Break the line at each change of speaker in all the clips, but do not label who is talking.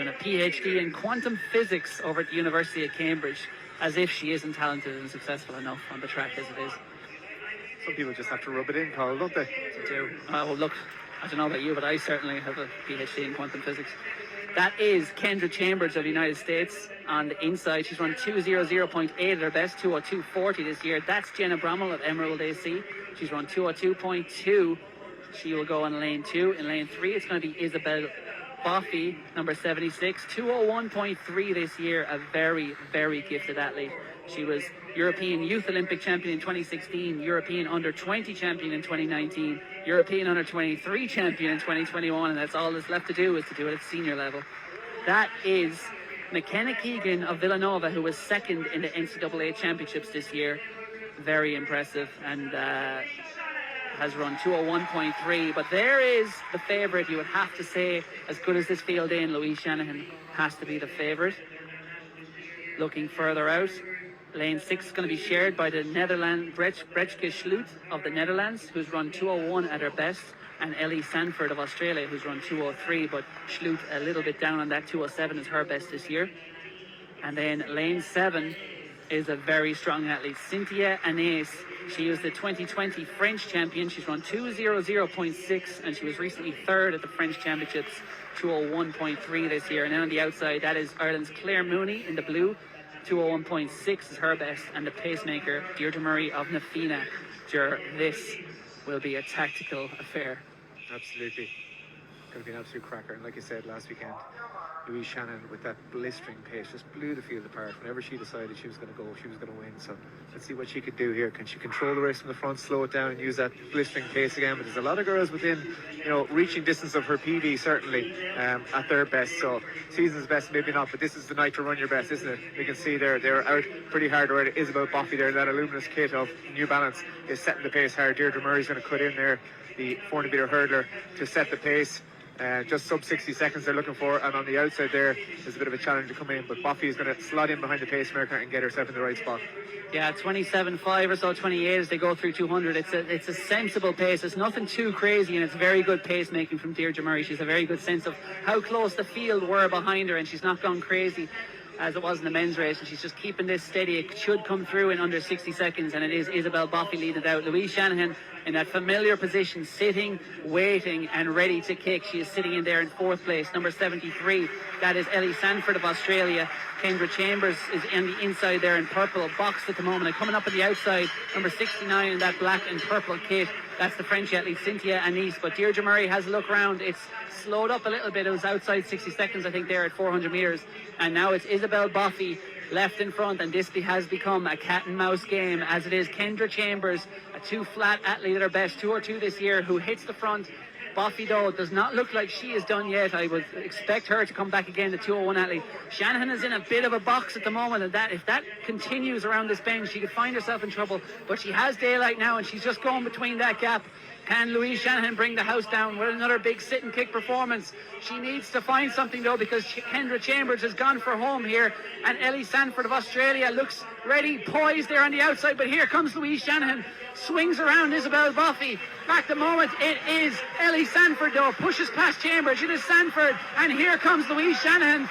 doing a PhD in quantum physics over at the University of Cambridge, as if she isn't talented and successful enough on the track as it is.
Some people just have to rub it in, Carl, don't they?
They do. Well, look, I don't know about you, but I certainly have a PhD in quantum physics. That is Kendra Chambers of the United States on the inside. She's run 2:00.8 at her best, 2:02.40 this year. That's Jenna Brommel of Emerald AC. She's run 2:02.2. She will go on lane 2. In lane 3, it's going to be Isabel Boffey, number 76, 2:01.3 this year. A very, very gifted athlete. She was European Youth Olympic Champion in 2016, European Under-20 Champion in 2019, European Under-23 Champion in 2021, and that's all that's left to do is to do it at senior level. That is McKenna Keegan of Villanova, who was second in the NCAA Championships this year. Very impressive, and has run 2:01.3. But there is the favourite, you would have to say, as good as this field in, Louise Shanahan has to be the favourite. Looking further out, lane 6 is going to be shared by the Netherlands, Bretke Schlut of the Netherlands, who's run 2:01 at her best, and Ellie Sanford of Australia, who's run 2:03, but Schlut a little bit down on that. 2:07 is her best this year. And then lane 7 is a very strong athlete, Cynthia Anais. She was the 2020 French champion. She's run 2:00.6, and she was recently third at the French Championships, 2:01.3 this year. And then on the outside, that is Ireland's Claire Mooney in the blue. 2:01.6 is her best, and the pacemaker, Deirdre Murray of Nafina. This will be a tactical affair.
Absolutely. Going to be an absolute cracker. And like you said last weekend, Louise Shanahan, with that blistering pace, just blew the field apart. Whenever she decided she was going to go, she was going to win. So let's see what she could do here. Can she control the race from the front, slow it down, and use that blistering pace again? But there's a lot of girls within, reaching distance of her PD, certainly, at their best. So season's best, maybe not, but this is the night to run your best, isn't it? You can see they're out pretty hard already. Isabel Boffey there, that Illuminous kit of New Balance is setting the pace hard. Deirdre Murray's going to cut in there, the 400-meter hurdler, to set the pace. Just sub 60 seconds they're looking for, and on the outside there is a bit of a challenge to come in, but Boffey is going to slot in behind the pacemaker and get herself in the right spot.
Yeah, 27.5 or so, 28 as they go through 200. It's a sensible pace. It's nothing too crazy, and it's very good pacemaking from Deirdre Murray. She's a very good sense of how close the field were behind her, and she's not gone crazy as it was in the men's race, and she's just keeping this steady. It should come through in under 60 seconds, and it is Isabel Boffey leading it out. Louise Shanahan in that familiar position, sitting, waiting, and ready to kick. She is sitting in there in 4th place, number 73. That is Ellie Sanford of Australia. Kendra Chambers is on the inside there in purple, boxed at the moment. And coming up on the outside, number 69 in that black and purple kit. That's the French athlete, Cynthia Anais. But Deirdre Murray has a look round. It's slowed up a little bit. It was outside 60 seconds, I think, there at 400 metres. And now it's Isabel Boffey left in front, and this has become a cat and mouse game, as it is Kendra Chambers, a 2-flat athlete at her best, 2:02 this year, who hits the front. Boffey, though, does not look like she is done yet. I would expect her to come back again, the 2:01 athlete. Shanahan is in a bit of a box at the moment, and that if that continues around this bend, she could find herself in trouble. But she has daylight now, and she's just going between that gap. Can Louise Shanahan bring the house down with another big sit and kick performance? She needs to find something, though, because Kendra Chambers has gone for home here, and Ellie Sanford of Australia looks ready, poised there on the outside. But here comes Louise Shanahan, swings around Isabel Boffey. At the moment, it is Ellie Sanford, though, pushes past Chambers. It is Sanford, and here comes Louise Shanahan,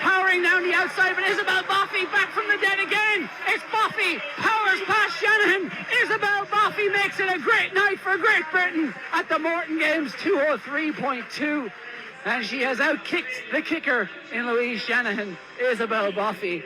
powering down the outside, but Isabel Boffey back from the dead again. It's Boffey, powers past Shanahan. Isabel Boffey makes it a great night for Great Britain at the Morton Games, 2:03.2. And she has outkicked the kicker in Louise Shanahan, Isabel Boffey.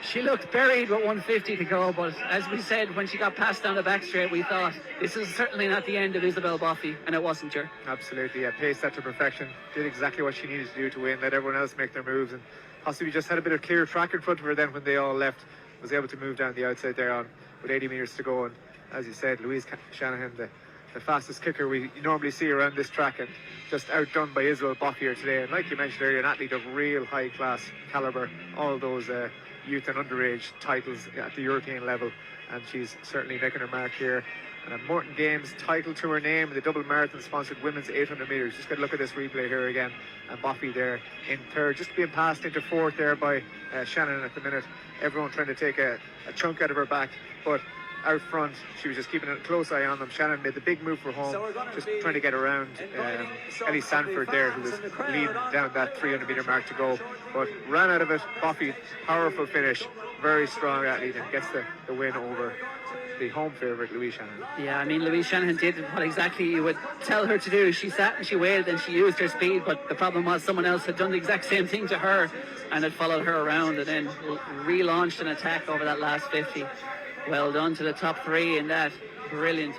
She looked buried with 150 to go, but as we said, when she got passed down the back straight, we thought this is certainly not the end of Isabel Boffey, and it wasn't, sure.
Absolutely, yeah, paced that to perfection, did exactly what she needed to do to win, let everyone else make their moves, and possibly just had a bit of clear track in front of her then when they all left, was able to move down the outside there on with 80 metres to go. And as you said, Louise Shanahan, the fastest kicker we normally see around this track, and just outdone by Isabel Boffey here today. And like you mentioned earlier, an athlete of real high class calibre, all those youth and underage titles at the European level, and she's certainly making her mark here. And a Morton Games title to her name, the double marathon sponsored women's 800 metres. Just get a look at this replay here again, and Boffey there in 3rd, just being passed into 4th there by Shanahan at the minute. Everyone trying to take a chunk out of her back, but out front. She was just keeping a close eye on them. Shannon made the big move for home, just trying to get around Ellie Sanford there, who was leading down that 300-metre mark to go, but ran out of it. Boffey, powerful finish, very strong athlete, and gets the win over the home favourite, Louise Shannon.
Yeah, I mean, Louise Shanahan did what exactly you would tell her to do. She sat and she waited and she used her speed, but the problem was someone else had done the exact same thing to her and had followed her around and then relaunched an attack over that last 50. Well done to the top three in that. Brilliant.